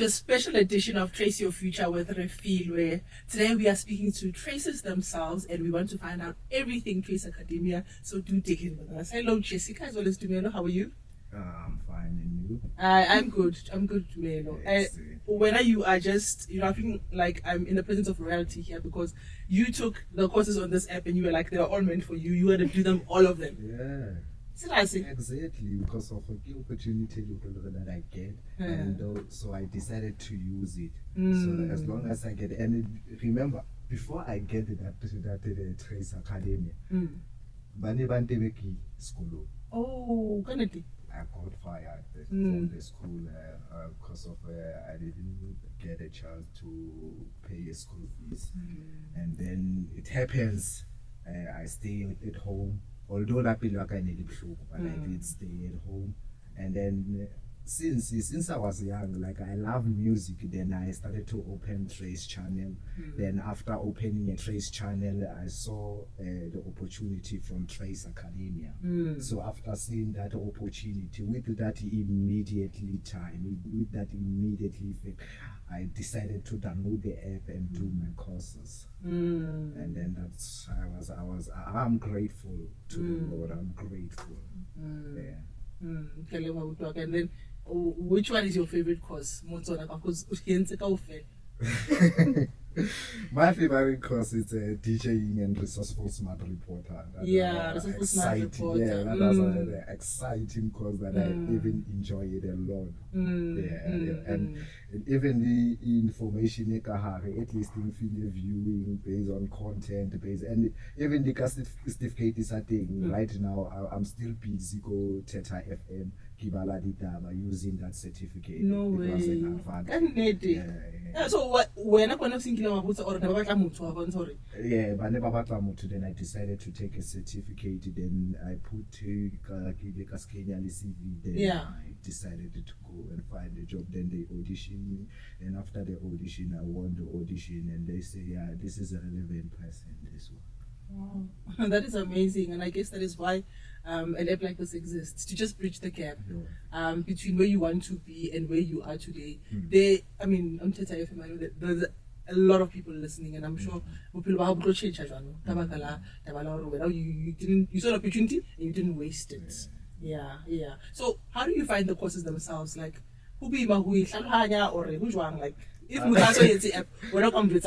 to a special edition of Trace Your Future with Refiloe. Today we are speaking to tracers themselves and we want to find out everything Trace Academia, so do dig in with us. Hello Jessica as well as Dumelo, how are you? I'm fine, and you? I'm good, Dumelo. Whether you are just, I feel like I'm in the presence of royalty here because you took the courses on this app and you were like, they are all meant for you. You had to do them, all of them. Yeah. Exactly, because of the opportunity that I get, and so I decided to use it. So as long as I get, and remember, before I get that Trace Academy, school. Oh, currently. I got fired from the school because of I didn't get a chance to pay school fees, and then it happens. I stay at home. Although I feel like I needed to, but I did stay at home. And then since I was young, like I love music, then I started to open Trace channel. Then after opening a Trace channel, I saw the opportunity from Trace Academia. So after seeing that opportunity, with that immediate effect, I decided to download the app and do my courses. And then I'm grateful to the Lord. I'm grateful. Yeah. And then, which one is your favorite course? Because my favorite course is DJing and resourceful smart reporter. Resourceful smart reporter. Yeah, that's an exciting course that I even enjoy it a lot. And even the information at least in video viewing based on content and even the certificate is a thing. Right now I'm still busy go Theta FM using that certificate. No way. It was an advantage. So what when I was thinking about or then I decided to take a certificate, then I put CV, then I decided to go and find a job. Then they auditioned me, and after the audition I won the audition, and they say, yeah, this is a relevant person, this one. Wow. That is amazing, and I guess that is why an app like this exists, to just bridge the gap between where you want to be and where you are today. On Theta FM, I know that there's a lot of people listening, and I'm sure you saw an opportunity and you didn't waste it. Yeah. So how do you find the courses themselves? Like, who be or who's one? Like, if app, we're not going to the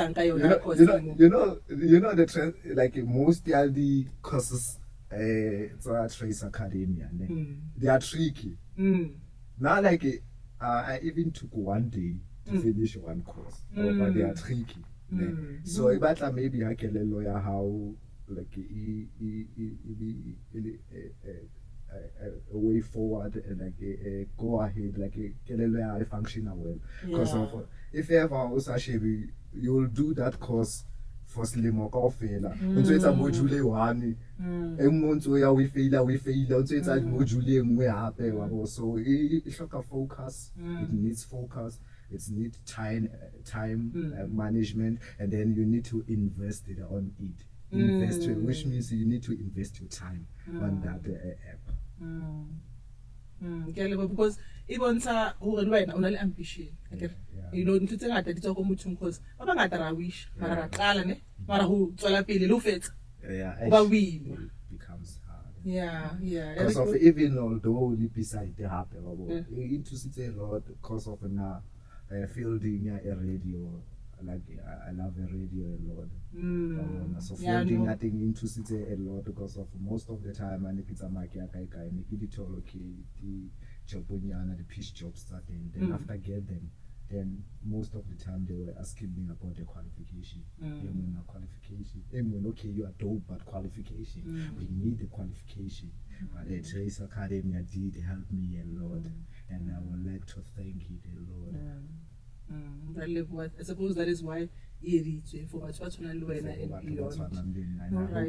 trend, like most of the courses Trace Academia, they are tricky. Now, like I even took one day to finish one course, but they are tricky. So about maybe I can learn lawyer how like a way forward and like go ahead, like can learn how I function well. Because of if you ever also you'll do that course for Slimo Kofela. So it's a module one. And once we fail. So it's a module we have. So it's like a focus. It needs focus. It needs time management, and then you need to invest it on it. Which means you need to invest your time on that app. Because even ambition. Because becomes hard. Because of even although beside the happen, into a lot because of now fielding a radio. Like I love a radio a lot. So fielding I think into a lot because of most of the time I think it's a makia the job the pitch job starting. Then after get them, then most of the time they were asking me about the qualification. Okay, you are dope, but qualification. We need the qualification. But the Trace Academia did help me a lot, and I would like to thank it a lot. I suppose that is why I hope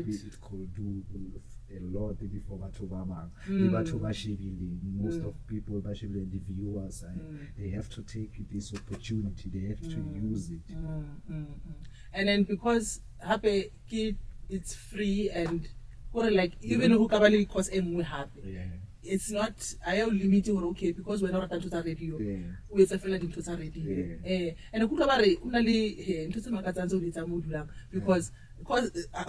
it could do a lot before most of people, the viewers, they have to take this opportunity, they have to use it. And then because it's free and like even who can cost happy. it's not I am limiting or okay because we're not at radio. We it's a fella into radio. And kuka bare una le ntho tse makatsang tse o letsa mo dulang because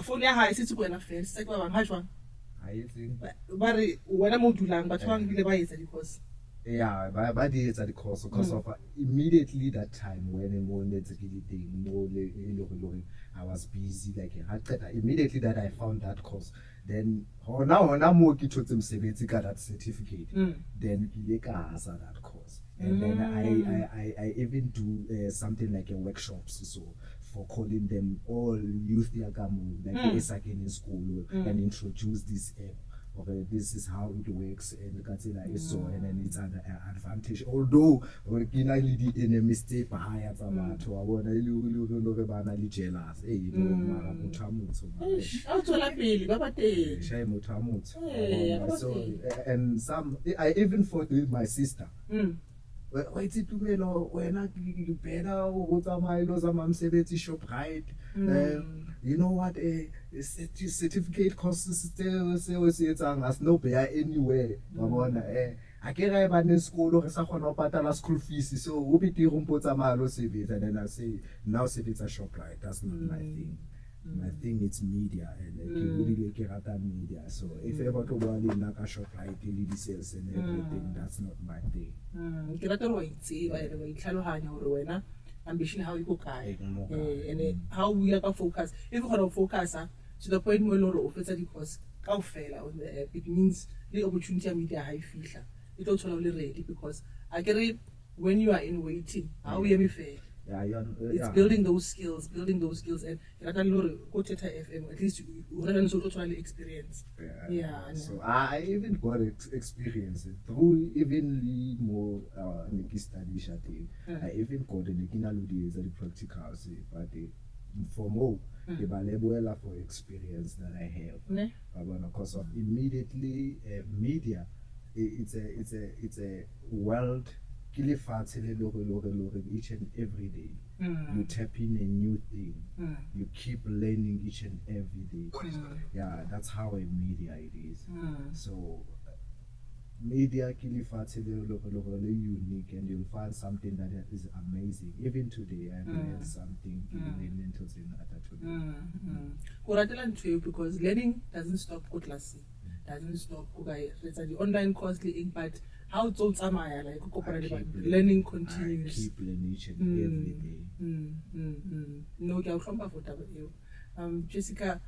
phone ya hae se tse go ena first se ba bang ha jwang I think bare wena mo dulang batho bang bile ba etsa because yeah, but it's at the course because of immediately that time when I was busy like immediately that I found that course. Then now more that certificate. Then that course. And then I even do something like a workshops so for calling them all youth like in school and introduce this app. Okay, this is how it works, and so and then it's an advantage. Although we can the enemy stay behind to I want to jealous. Hey, you know, so and some I even fought with my sister. Wait it to me when you better what am I know some shop right. You know what a certificate courses still as no pay anywhere. I can't have in school or school fees, so we'll be put a malo save it and then I say now save it's a shop right. That's not my thing. My thing is media and media. So if ever to go in a shop like daily sales and everything, that's not my thing. Ambition how you go and how we are focus. If we are focus to the point where we offer the course, on the app, it means the opportunity media high feature. It also only ready because I get it when you are in waiting. How we are fair. It's building those skills, and I can go to FM. At least you have totally experience. So I even got experience through even more study. I even got the practical, but for more the level for experience that I have. But because of immediately media, it's a world. Each and every day, you tap in a new thing. You keep learning each and every day. Yeah, that's how a media it is. So media unique, and you'll find something that is amazing. Even today, I learned something because learning doesn't stop classing. Doesn't stop the online course but how it's all like learning continues. I keep learning each and every day. No, for Jessica,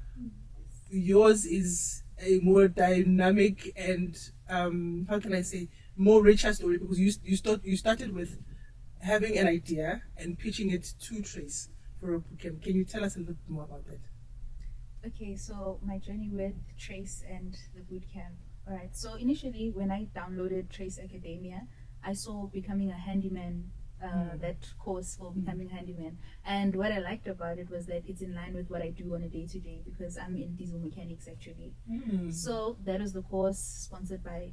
yours is a more dynamic and how can I say more richer story because you started with having an idea and pitching it to Trace for a bootcamp. Can you tell us a little bit more about that? Okay, so my journey with Trace and the bootcamp. All right, so initially when I downloaded Trace Academia, I saw becoming a handyman, that course for becoming a handyman. And what I liked about it was that it's in line with what I do on a day-to-day because I'm in diesel mechanics actually. So that was the course sponsored by,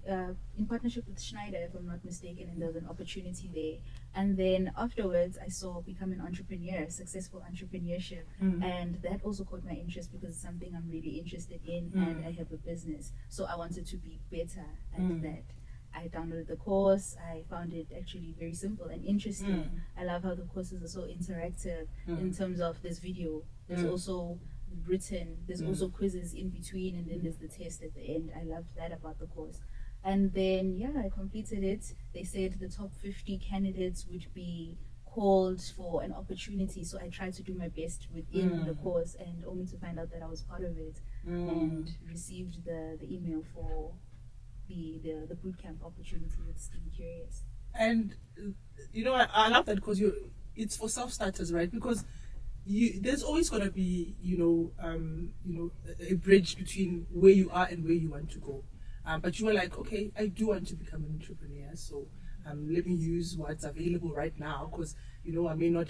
in partnership with Schneider, if I'm not mistaken, and there was an opportunity there. And then afterwards, I saw become an entrepreneur, successful entrepreneurship. And that also caught my interest because it's something I'm really interested in and I have a business. So I wanted to be better at that. I downloaded the course. I found it actually very simple and interesting. I love how the courses are so interactive in terms of this video. There's also written, there's also quizzes in between, and then there's the test at the end. I loved that about the course. And then, yeah, I completed it. They said the top 50 candidates would be called for an opportunity. So I tried to do my best within the course and only to find out that I was part of it and received the email for the bootcamp opportunity with Steam Curious. And you know, I love that because it's for self-starters, right? Because there's always going to be a bridge between where you are and where you want to go. But you were like, okay, I do want to become an entrepreneur, so let me use what's available right now because I may not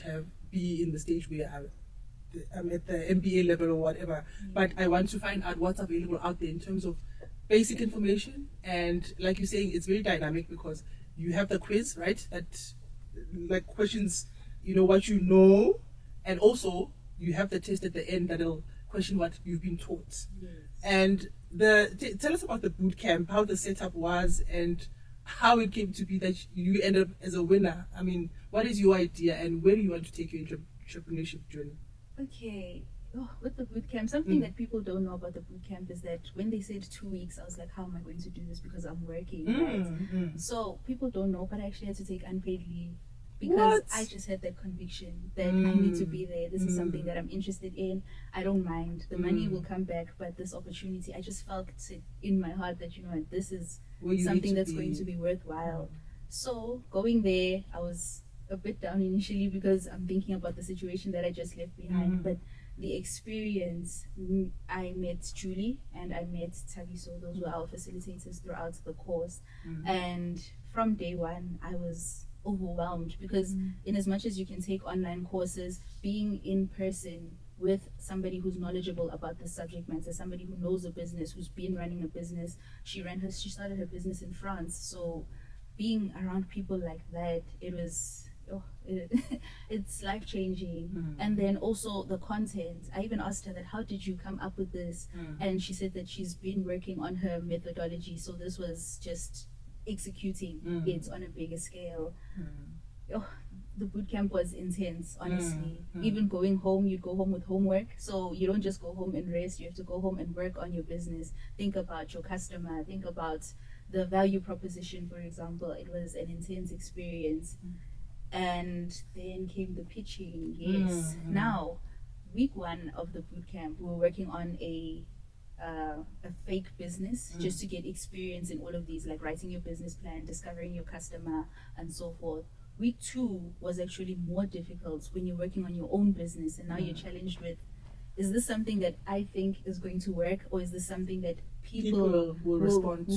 be in the stage where I'm at the MBA level or whatever, but I want to find out what's available out there in terms of basic information. And like you're saying, it's very dynamic because you have the quiz, right? That like questions, what you know, and also you have the test at the end that'll question what you've been taught. Yes. And tell us about the boot camp, how the setup was, and how it came to be that you ended up as a winner. I mean, what is your idea, and where do you want to take your entrepreneurship journey? Okay. With the boot camp, something that people don't know about the boot camp is that when they said 2 weeks, I was like, how am I going to do this because I'm working, right? So people don't know, but I actually had to take unpaid leave because I just had that conviction that I need to be there. This is something that I'm interested in. I don't mind. The money will come back, but this opportunity, I just felt it in my heart that, you know, this is something that's going to be worthwhile. So going there, I was a bit down initially because I'm thinking about the situation that I just left behind, but the experience, I met Julie and I met Tabiso. Those were our facilitators throughout the course. And from day one, I was overwhelmed because in as much as you can take online courses, being in person with somebody who's knowledgeable about the subject matter, somebody who knows a business, who's been running a business. She started her business in France. So being around people like that, it was... it's life-changing. And then also the content, I even asked her that, how did you come up with this? And she said that she's been working on her methodology, so this was just executing it on a bigger scale. The bootcamp was intense, honestly. Even going home, you go home with homework, so you don't just go home and rest, you have to go home and work on your business, think about your customer, think about the value proposition, for example. It was an intense experience. And then came the pitching. Yes. Now, week 1 of the bootcamp, we were working on a fake business just to get experience in all of these, like writing your business plan, discovering your customer, and so forth. Week 2 was actually more difficult when you're working on your own business, and now you're challenged with, is this something that I think is going to work, or is this something that people will respond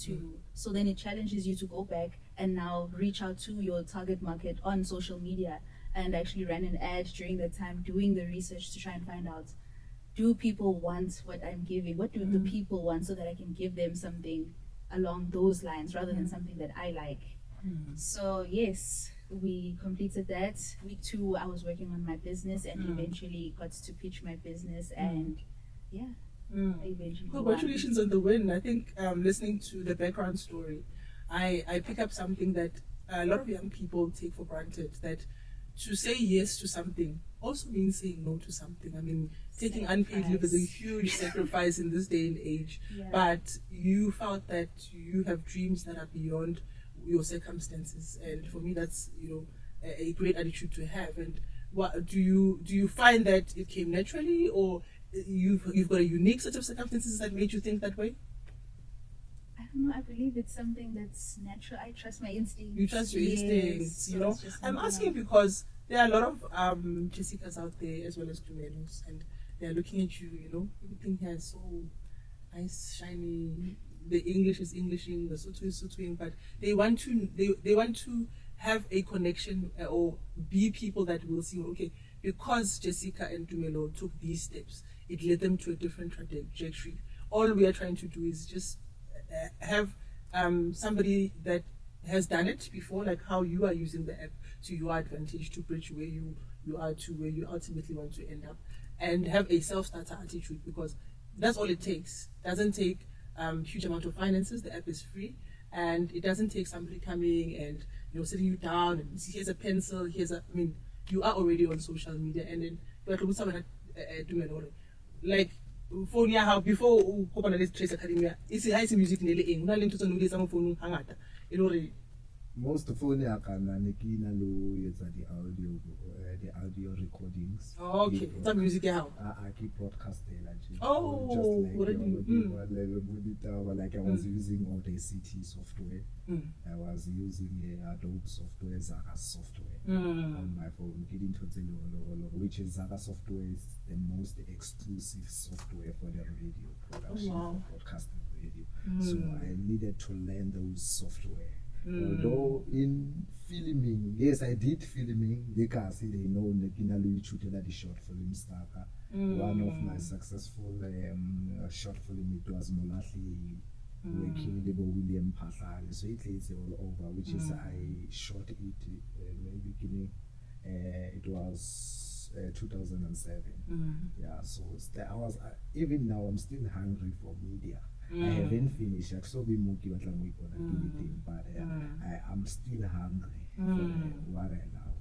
to? So then it challenges you to go back and now reach out to your target market on social media and actually run an ad during that time, doing the research to try and find out, do people want what I'm giving? What do the people want, so that I can give them something along those lines rather than something that I like. So yes, we completed that. Week 2, I was working on my business and eventually got to pitch my business, and I eventually Congratulations on the win. I think listening to the background story, I pick up something that a lot of young people take for granted, that to say yes to something also means saying no to something. I mean, taking unpaid leave is a huge sacrifice in this day and age, but you felt that you have dreams that are beyond your circumstances, and for me that's, you know, a great attitude to have. And what do you find that it came naturally, or you've got a unique set of circumstances that made you think that way? I don't know. I believe it's something that's natural. I trust my instincts. You trust your instincts, you know. I'm asking because there are a lot of Jessicas out there as well as Dumelos, and they're looking at you. You know, everything here is so nice, shiny. The English is Englishing, the Sotho is Sothoing, but they want to have a connection or be people that will see, okay, because Jessica and Dumelo took these steps, it led them to a different trajectory. All we are trying to do is just have somebody that has done it before, like how you are using the app to your advantage to bridge where you are to where you ultimately want to end up, and have a self-starter attitude, because that's all it takes. It doesn't take huge amount of finances. The app is free, and it doesn't take somebody coming and, you know, sitting you down and here's a pencil, I mean, you are already on social media, and then you are someone like phone ya how before kopana le Trace Academy it's music nele eng una le ntho tse no di etsa mo phone hangata e le hore most phone ya kana ne ke ina lo etsa the audio recordings. Okay, it's music how I keep broadcasting actually. Oh, like I was using Audacity software. I was using Adobe software, Zaga software on my phone. Which is Zaga software is the most exclusive software for the radio production, for broadcasting radio. So I needed to learn those software. Although in filming, yes, I did filming. They can say they know the short film star. One of my successful short film, it was Molathi working with William Pathal. So it is all over, which is I shot it in the beginning. It was 2007. Yeah, so I was even now I'm still hungry for media. I haven't finished. But I'm still hungry for what I love.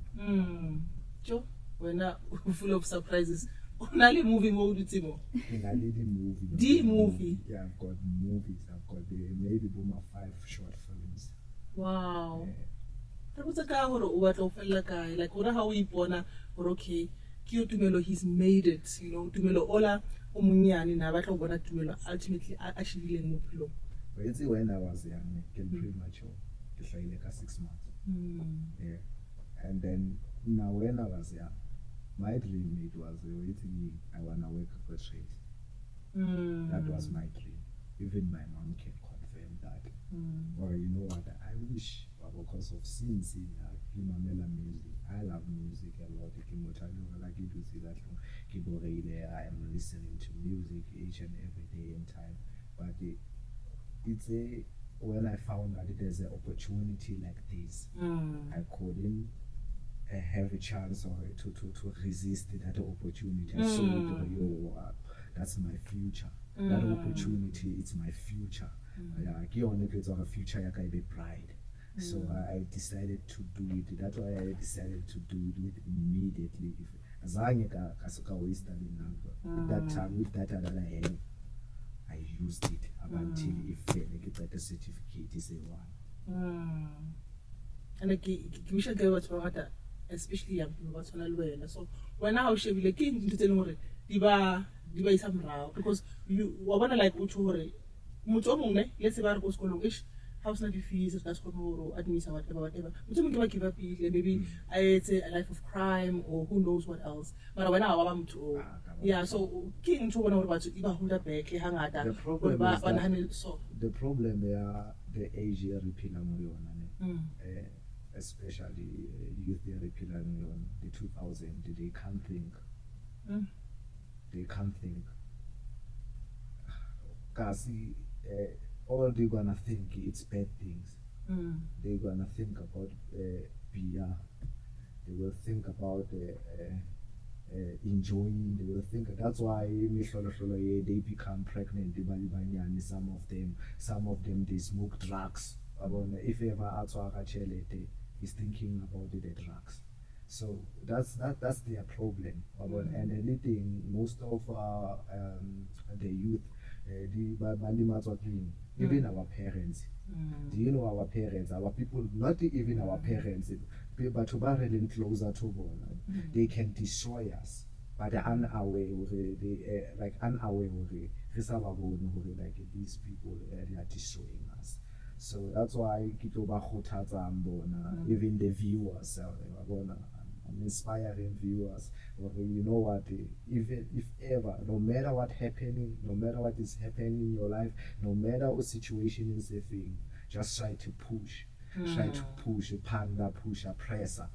Joe, we're not full of surprises. Only movie mode, Timo. The movie. Yeah, I've got movies. I've got maybe 5 short films. Wow. That was a guy who was a guy. Like, how we born, or okay, Kyo Tumelo, he's made it. You know, Tumelo Ola, Omuniani, Navato, Bona Tumelo, ultimately, actually, Mupilo. But when I was young, premature, like 6 months. Yeah. And then, now when I was young, my dream it was waiting. I wanna work for trade. That was my dream. Even my mom can confirm that. Or you know what? I wish because of since music. I love music a lot. I am listening to music each and every day in time. But it's when I found that there's an opportunity like this, I couldn't have a chance or to resist that opportunity. I saw it, that's my future. That opportunity, it's my future. I it's a future I can be bright. So I decided to do it. That's why I decided to do it immediately. As I waste that time with that I used it up until if I get the certificate is a one. And like we should go to especially young people so when I was like to tell me diba is some because you wanna like let's say go school house not fees that's or admission whatever give up maybe I say a life of crime or who knows what else but when I want to yeah so king to about to back the problem the age especially youth the 2000 they can't think because all they're gonna think it's bad things. They're gonna think about beer. They will think about enjoying. They will think that's why they become pregnant. Some of them they smoke drugs. If ever is thinking about the drugs. So that's their problem. And anything most of the youth even our parents. Do you know our parents, our people, not even our parents, but to be closer to one, they can destroy us, but they're unaware, like these people, they are destroying us. So that's why even the viewers, I'm inspiring viewers. You know what? Even if ever, no matter what is happening in your life, no matter what situation is a thing, just try to push. Try to push, panda, push, a presser.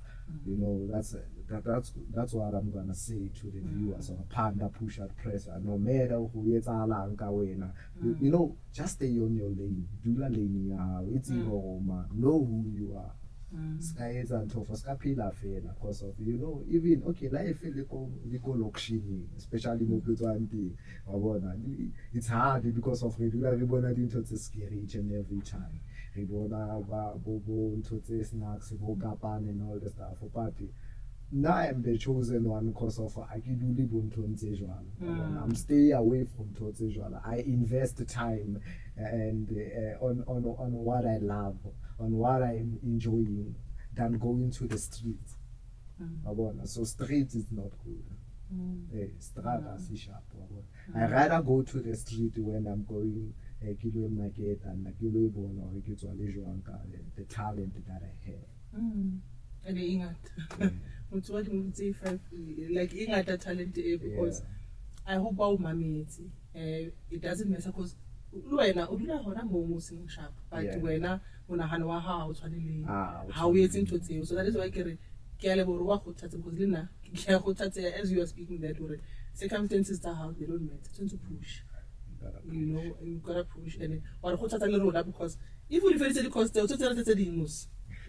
You know, that's what I'm gonna say to the viewers. Or panda, push, a presser. No matter who is you know, just stay on your lane. Do la lane, it's your home. Know who you are. Sky is and for scapula fail because of even life especially it's hard because of it's scary each and every time. Snacks, and all the stuff for party. Now I'm the chosen one because of I'm stay away from Totsejwala. I invest time and on what I love, on what I'm enjoying, than going to the street. So street is not good. I rather go to the street when I'm going market and the talent that I have. And like that talent because I hope our mommy it doesn't matter because but how we into it. So that is why because as you are speaking that circumstances that how they don't matter. Tend to push. You know, you gotta push and because even if it's the cost,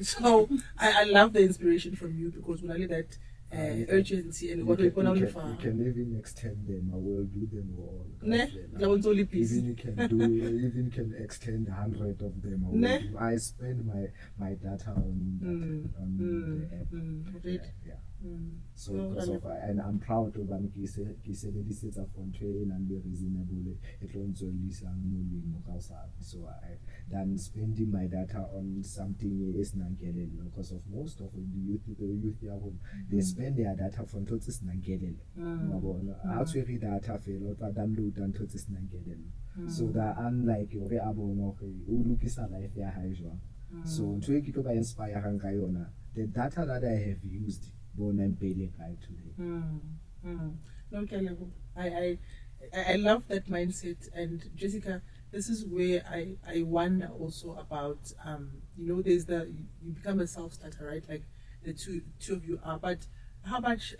so I love the inspiration from you because when I that urgency and what you we're going to you can even extend them. I will do them all. Ne? Only piece. Even you can do, even can extend 100 of them. I spend my data on the app. Yeah. So because of, and I'm proud of an this for training and be reasonable. It won't so I than spending my data on something is not getting because of most of the youth they spend their data for until it's not getting. Actually data fail or download until it's not getting. So that unlike your look is life so to get by inspire the data that I have used born and paying right today. Okay, I love that mindset. And Jessica, this is where I wonder also about there's you become a self-starter, right? Like the two of you are, but how much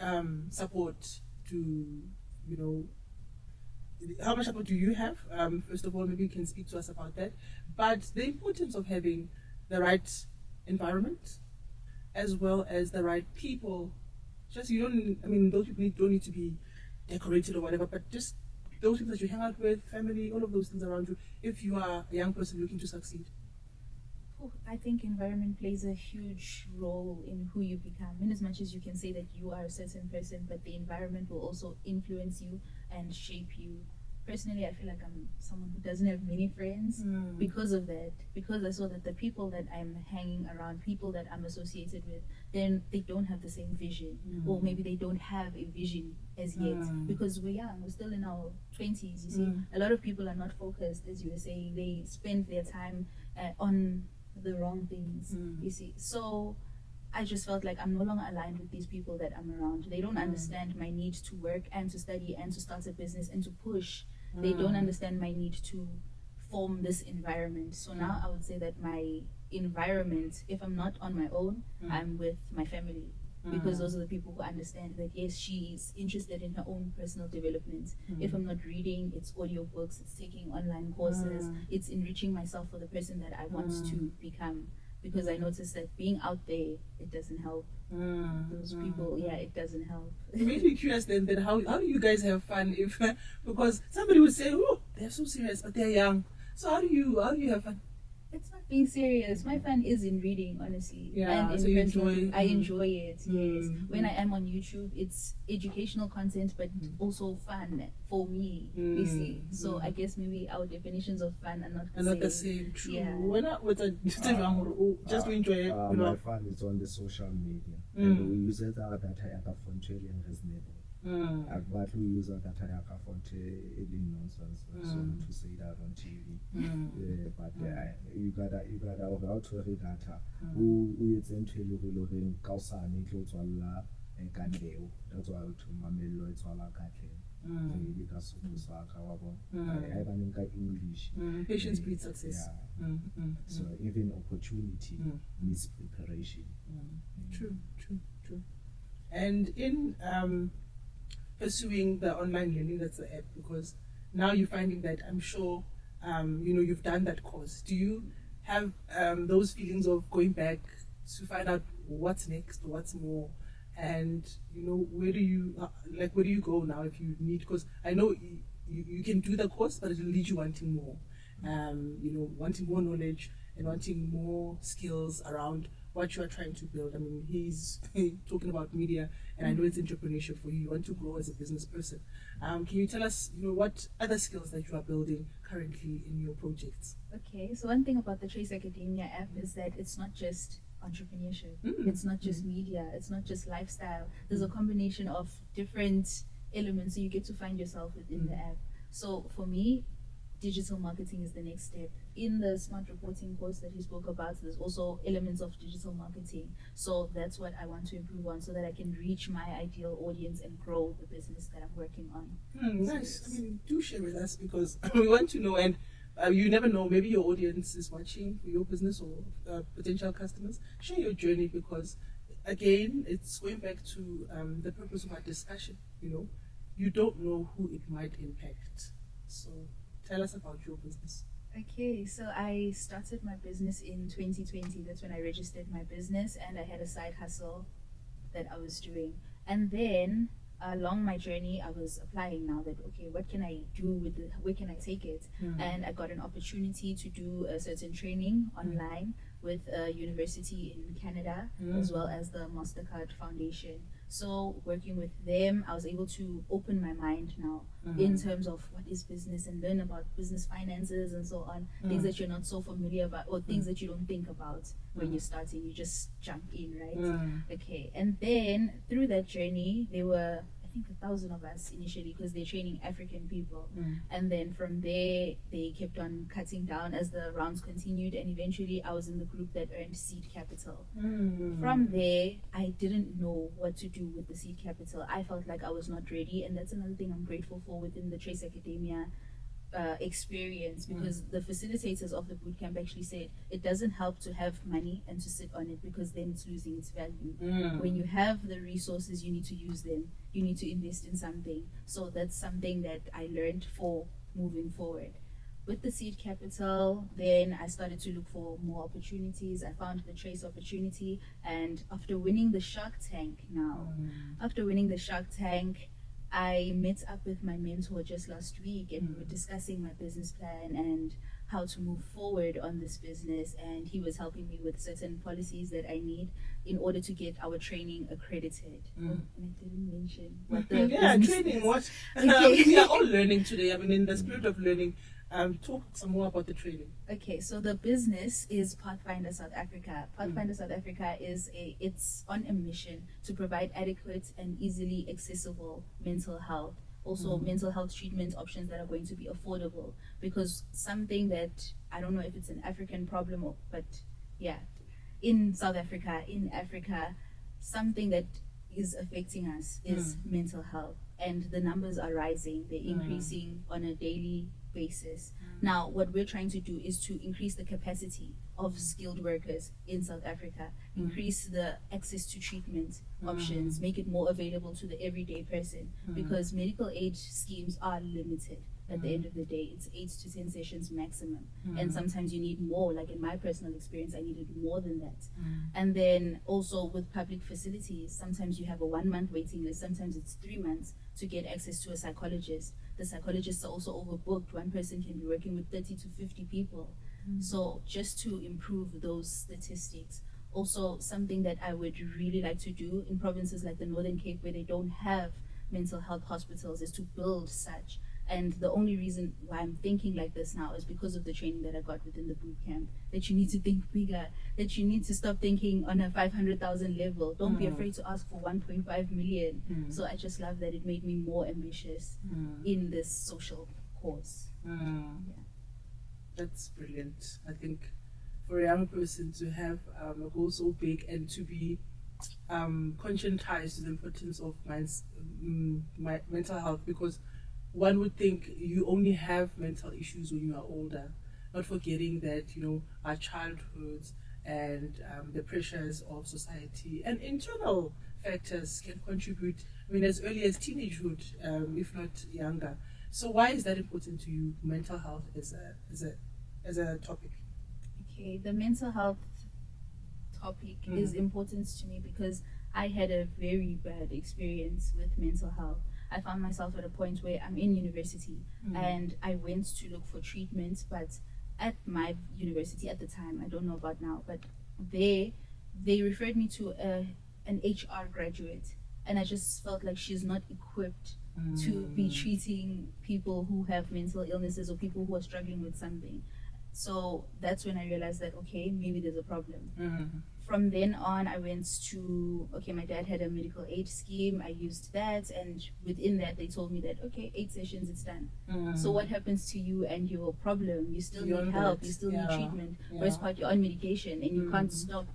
support how much support do you have? First of all, maybe you can speak to us about that. But the importance of having the right environment as well as the right people. Just those people don't need to be decorated or whatever, but just those people that you hang out with, family, all of those things around you, if you are a young person looking to succeed. I think environment plays a huge role in who you become. In as much as you can say that you are a certain person, but the environment will also influence you and shape you. Personally, I feel like I'm someone who doesn't have many friends because of that. Because I saw that the people that I'm hanging around, people that I'm associated with, then they don't have the same vision, or maybe they don't have a vision as yet. Because we're young, we're still in our 20s. You see, a lot of people are not focused, as you were saying. They spend their time on the wrong things. You see, so I just felt like I'm no longer aligned with these people that I'm around. They don't understand my need to work and to study and to start a business and to push. They don't understand my need to form this environment. So now I would say that my environment, if I'm not on my own, I'm with my family. Because those are the people who understand that, yes, she's interested in her own personal development. If I'm not reading, it's audiobooks, it's taking online courses, it's enriching myself for the person that I want to become. Because I noticed that being out there, it doesn't help. Those people, it doesn't help. It makes me curious then how do you guys have fun if because somebody would say, oh, they're so serious, but they're young. So how do you have fun? It's not being serious. My fun is in reading, honestly. Yeah, and so you enjoy. I enjoy it. Yes. When I am on YouTube, it's educational content, but also fun for me. You see. So I guess maybe our definitions of fun are not the same. True. Yeah. We're not with just to enjoy it. My fun is on the social media, and we use it that phone and reasonable. But we use that phone nonsense. So to say that on TV. But you gotta about to read data. Who it's into the Kausani clothes wala and Kandeo. That's why to Mamelo it's all because I have English. Patience breeds success. So even opportunity needs preparation. True. And in pursuing the online learning, that's the app, because now you're finding that I'm sure you've done that course. Do you have those feelings of going back to find out what's next, what's more, and where do you go now if you need? Because I know you can do the course, but it will lead you wanting more, wanting more knowledge and wanting more skills around what you are trying to build. I mean, he's talking about media, and I know it's entrepreneurship for you. You want to grow as a business person. Can you tell us, what other skills that you are building currently in your projects? Okay, so one thing about the Trace Academia app is that it's not just entrepreneurship. It's not just media. It's not just lifestyle. There's a combination of different elements, so you get to find yourself within the app. So for me, digital marketing is the next step. In the smart reporting course that he spoke about, there's also elements of digital marketing. So that's what I want to improve on, so that I can reach my ideal audience and grow the business that I'm working on. Nice. I mean, do share with us, because we want to know, and you never know, maybe your audience is watching for your business or potential customers. Share your journey, because again, it's going back to the purpose of our discussion. You don't know who it might impact. So tell us about your business. Okay, so I started my business in 2020. That's when I registered my business, and I had a side hustle that I was doing. And then along my journey, I was applying now that, okay, what can I do with it? Where can I take it? And I got an opportunity to do a certain training online with a university in Canada, as well as the Mastercard Foundation. So working with them, I was able to open my mind now in terms of what is business and learn about business finances and so on. Things that you're not so familiar about, or things that you don't think about when you're starting. You just jump in, right? Okay. And then through that journey, there were, I think, 1,000 of us initially, because they're training African people. And then from there, they kept on cutting down as the rounds continued. And eventually, I was in the group that earned seed capital. From there, I didn't know what to do with the seed capital. I felt like I was not ready. And that's another thing I'm grateful for within the Trace Academia experience, because the facilitators of the bootcamp actually said it doesn't help to have money and to sit on it, because then it's losing its value. When you have the resources, you need to use them. You need to invest in something. So that's something that I learned for moving forward. With the seed capital, then I started to look for more opportunities. I found the Trace opportunity, and after winning the Shark Tank I met up with my mentor just last week, and we were discussing my business plan and how to move forward on this business, and he was helping me with certain policies that I need in order to get our training accredited. And I didn't mention what the training. What we are all learning today. I mean, in the spirit of learning, talk some more about the training. Okay, so the business is Pathfinder South Africa. Pathfinder South Africa it's on a mission to provide adequate and easily accessible mental health. Also, mental health treatment options that are going to be affordable, because something that, I don't know if it's an African problem, but yeah, in South Africa, in Africa, something that is affecting us is mental health, and the numbers are rising. They're increasing on a daily basis. Now, what we're trying to do is to increase the capacity of skilled workers in South Africa, increase the access to treatment options, make it more available to the everyday person, because medical aid schemes are limited. At the end of the day, it's 8 to 10 sessions maximum, and sometimes you need more. Like in my personal experience, I needed more than that. And then also with public facilities, sometimes you have a 1 month waiting list, sometimes it's 3 months to get access to a psychologist. The psychologists are also overbooked. One person can be working with 30 to 50 people. So just to improve those statistics. Also, something that I would really like to do in provinces like the Northern Cape, where they don't have mental health hospitals, is to build such. And the only reason why I'm thinking like this now is because of the training that I got within the boot camp, that you need to think bigger, that you need to stop thinking on a 500,000 level. Don't be afraid to ask for 1.5 million. So I just love that it made me more ambitious in this social cause. That's brilliant. I think for a young person to have a goal so big and to be conscientized to the importance of mental health, because one would think you only have mental issues when you are older, not forgetting that, our childhoods and the pressures of society and internal factors can contribute, as early as teenagehood, if not younger. So why is that important to you, mental health as a topic? Okay, the mental health topic is important to me because I had a very bad experience with mental health. I found myself at a point where I'm in university and I went to look for treatment, but at my university at the time, I don't know about now, but they referred me to an HR graduate, and I just felt like she's not equipped to be treating people who have mental illnesses or people who are struggling with something. So that's when I realized that, okay, maybe there's a problem. From then on, I went to, my dad had a medical aid scheme. I used that, and within that, they told me that, 8 sessions, it's done. So what happens to you and your problem? You still need help, you still need treatment. First part, you're on medication, and you can't stop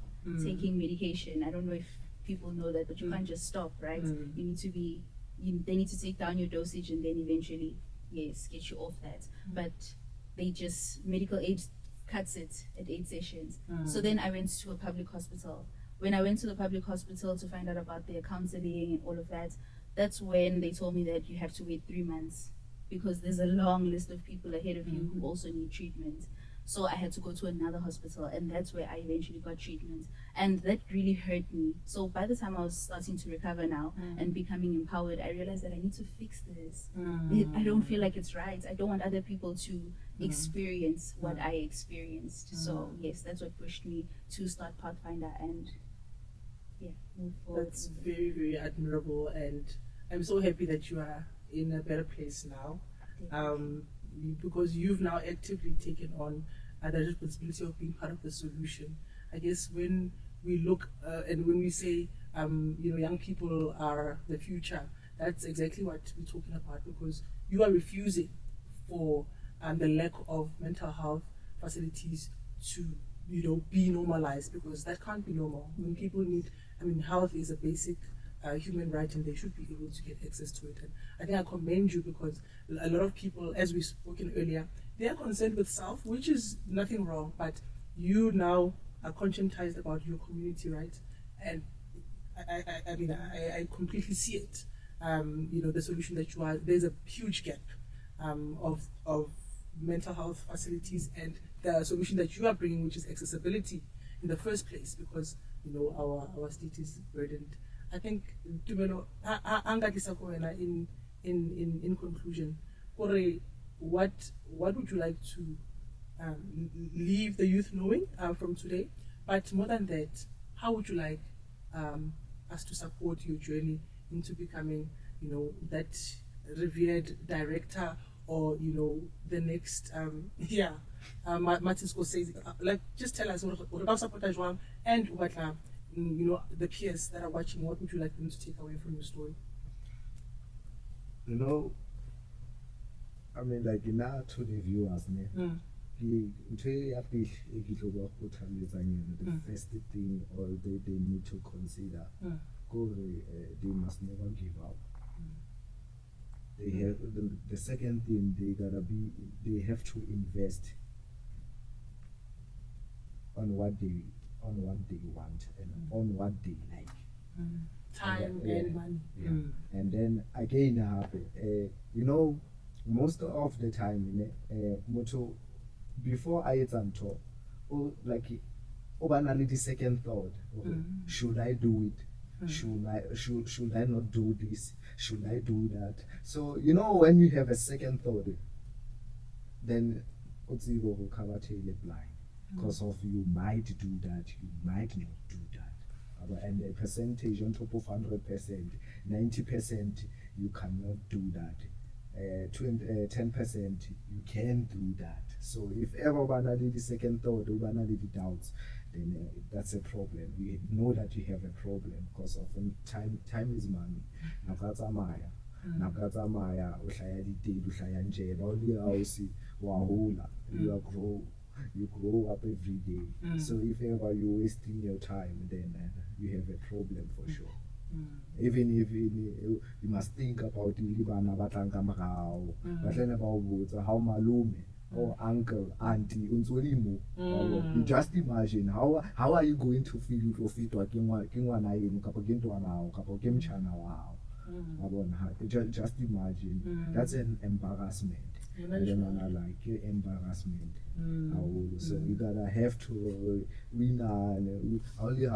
taking medication. I don't know if people know that, but you can't just stop, right? You need to they need to take down your dosage, and then eventually, get you off that. But medical aid cuts it at 8 sessions. So then I went to a public hospital. When I went to the public hospital to find out about their counseling and all of that, that's when they told me that you have to wait 3 months because there's a long list of people ahead of you who also need treatment. So I had to go to another hospital, and that's where I eventually got treatment. And that really hurt me. So by the time I was starting to recover now and becoming empowered, I realized that I need to fix this. I don't feel like it's right. I don't want other people to experience what I experienced. So yes, that's what pushed me to start Pathfinder and move forward. That's very, very admirable, and I'm so happy that you are in a better place now. Because you've now actively taken on the responsibility of being part of the solution. I guess when we look and when we say, young people are the future, that's exactly what we're talking about, because you are refusing for the lack of mental health facilities to, be normalized, because that can't be normal. When people need, health is a basic human right, and they should be able to get access to it. And I think I commend you, because a lot of people, as we've spoken earlier, they are concerned with self, which is nothing wrong, but you now are conscientized about your community, right? And I completely see it. The solution that you are, there's a huge gap of mental health facilities, and the solution that you are bringing, which is accessibility in the first place, because our state is burdened. I think in conclusion, what would you like to leave the youth knowing from today? But more than that, how would you like us to support your journey into becoming, that revered director, or the next Martin Scorsese? Like, just tell us what support and what the peers that are watching, what would you like them to take away from your story? Like now to the viewers, the first thing or they need to consider, they must never give up. They have the second thing, they have to invest on what they want and on what they like. Time and money. And then again, most of the time, before I talk, the second thought, should I do it? Should I not do this? Should I do that? So when you have a second thought, then will cover tail blind, because of you might do that, you might not do that. And a percentage on top of 100%, 90% you cannot do that. 10% you can do that. So if ever the second thought, the doubts, then that's a problem. You know that you have a problem, because of time. Time is money. You grow up every day. So if ever you're wasting your time, then you have a problem for sure. Even if you must think about how malume or uncle, auntie, you just imagine how are you going to feel just imagine. That's an embarrassment. Embarrassment. So you gotta have to how do you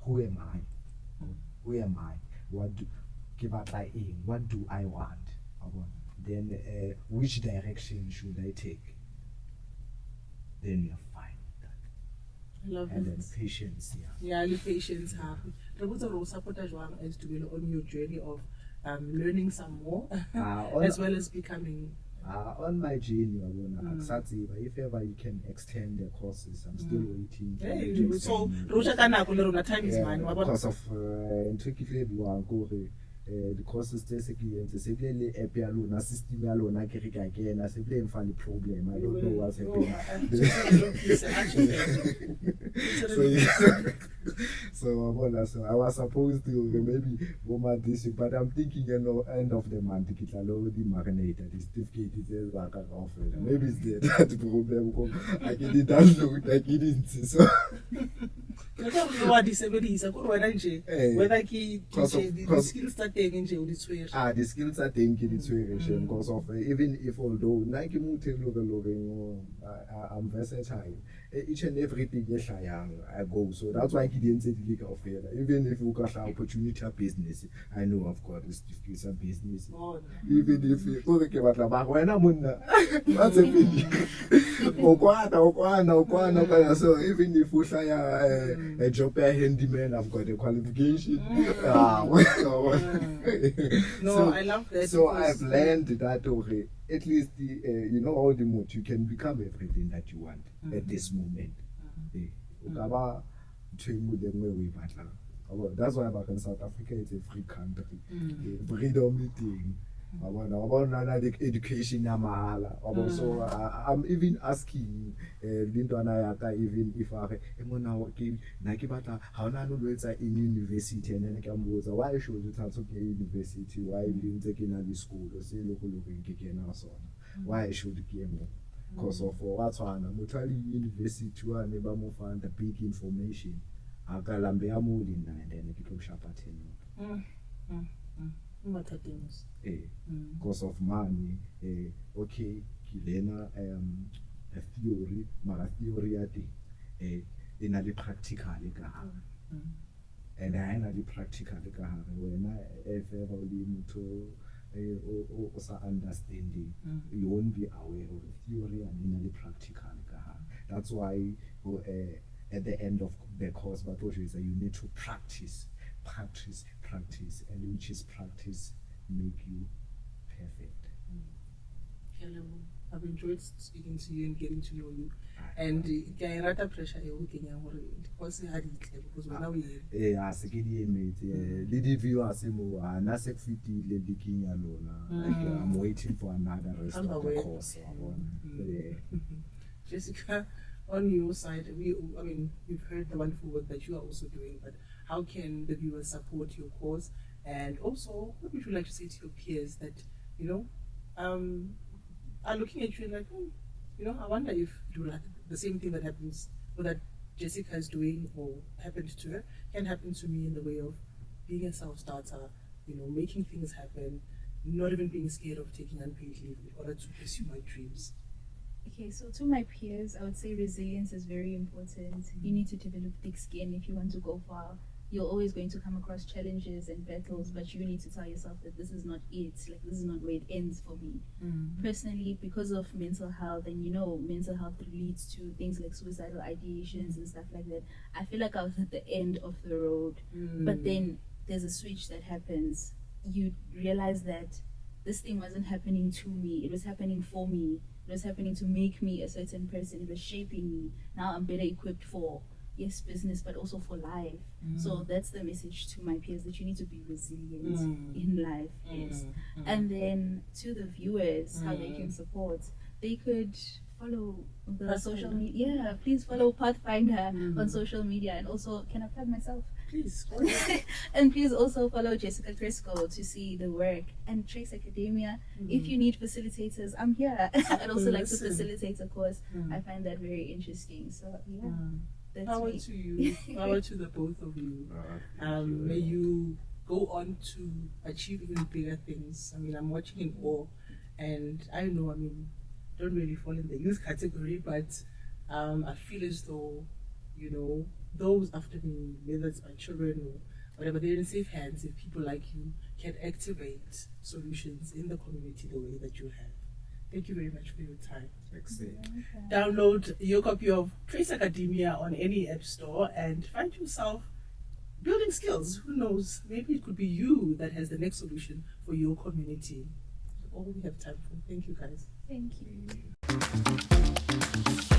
who am I? Who am I? What do I want? Then which direction should I take? Then you're fine with that. I love and it. then patience, the patience happen. Support as to be on your journey of learning some more as well as becoming. On my journey, if ever you can extend the courses, I'm still waiting. So, time is money. Because of the courses basically the app alone, system alone, I can again. I say blame for the problem. I don't know what's happening. So I was supposed to maybe woman this week, but I'm thinking end of the month the marinated the certificate is back offered. Maybe it's that problem. I get it download, I get it. So What is sebedisa kodwa wena nje whether ke the skills tsa teng nje o di tshwere. The skills are teng ke di tshwere because of even if although nna ke motho I'm versatile, each and everything e hlayang I go, so that's why ke di entse di le kaofela. Even if o ka hla opportunity of business, I know of course it's a business. Even if o re ke batla ba wena monna ba tsepedi o kwana, so even if o hlaya a job a handyman, I've got a qualification. No, I love that. So I've learned that at least you know how the mood you can become everything that you want at this moment. That's why back in South Africa it's a free country. Freedom thing. About education so I'm even asking even if in university and then why should you talk university, why didn't take in the school or say why should you because of what's on university to find the big information and then because of money, okay, Kilena a theory, in a practical and I am a practical when I ever to understanding, you won't be aware of the theory and in a practical. That's why at the end of the course, but is that you need to practice, and which is practice make you perfect. I've enjoyed speaking to you and getting to know you. And I rata pressure because when are we I'm waiting for another rest of the course. Jessica, on your side, we've heard the wonderful work that you are also doing, but how can the viewers support your cause? And also, what would you like to say to your peers that, are looking at you like, I wonder if the same thing that happens, or that Jessica is doing or happened to her, can happen to me in the way of being a self-starter, making things happen, not even being scared of taking unpaid leave in order to pursue my dreams. Okay, so to my peers, I would say resilience is very important. You need to develop thick skin if you want to go far. You're always going to come across challenges and battles, but you need to tell yourself that this is not it. Like, this is not where it ends for me. Personally, because of mental health, and mental health leads to things like suicidal ideations and stuff like that. I feel like I was at the end of the road, but then there's a switch that happens. You realize that this thing wasn't happening to me, it was happening for me. It was happening to make me a certain person. It was shaping me. Now I'm better equipped for, yes, business, but also for life. So that's the message to my peers, that you need to be resilient in life. Yes. And then to the viewers, how they can support, they could follow the social media. Yeah, please follow Pathfinder on social media. And also, can I plug myself? Please. And please also follow Jessica Crisco to see the work, and Trace Academia. If you need facilitators, I'm here. I'd also like to facilitate a course. I find that very interesting. So yeah, that's power me. to you. Power to the both of you. May you go on to achieve even bigger things. I'm watching in awe, and I know, don't really fall in the youth category, but I feel as though, those after me, whether it's my children or whatever, they're in safe hands if people like you can activate solutions in the community the way that you have. Thank you very much for your time. Download your copy of Trace Academia on any app store and find yourself building skills. Who knows? Maybe it could be you that has the next solution for your community. All we have time for. Thank you, guys. Thank you.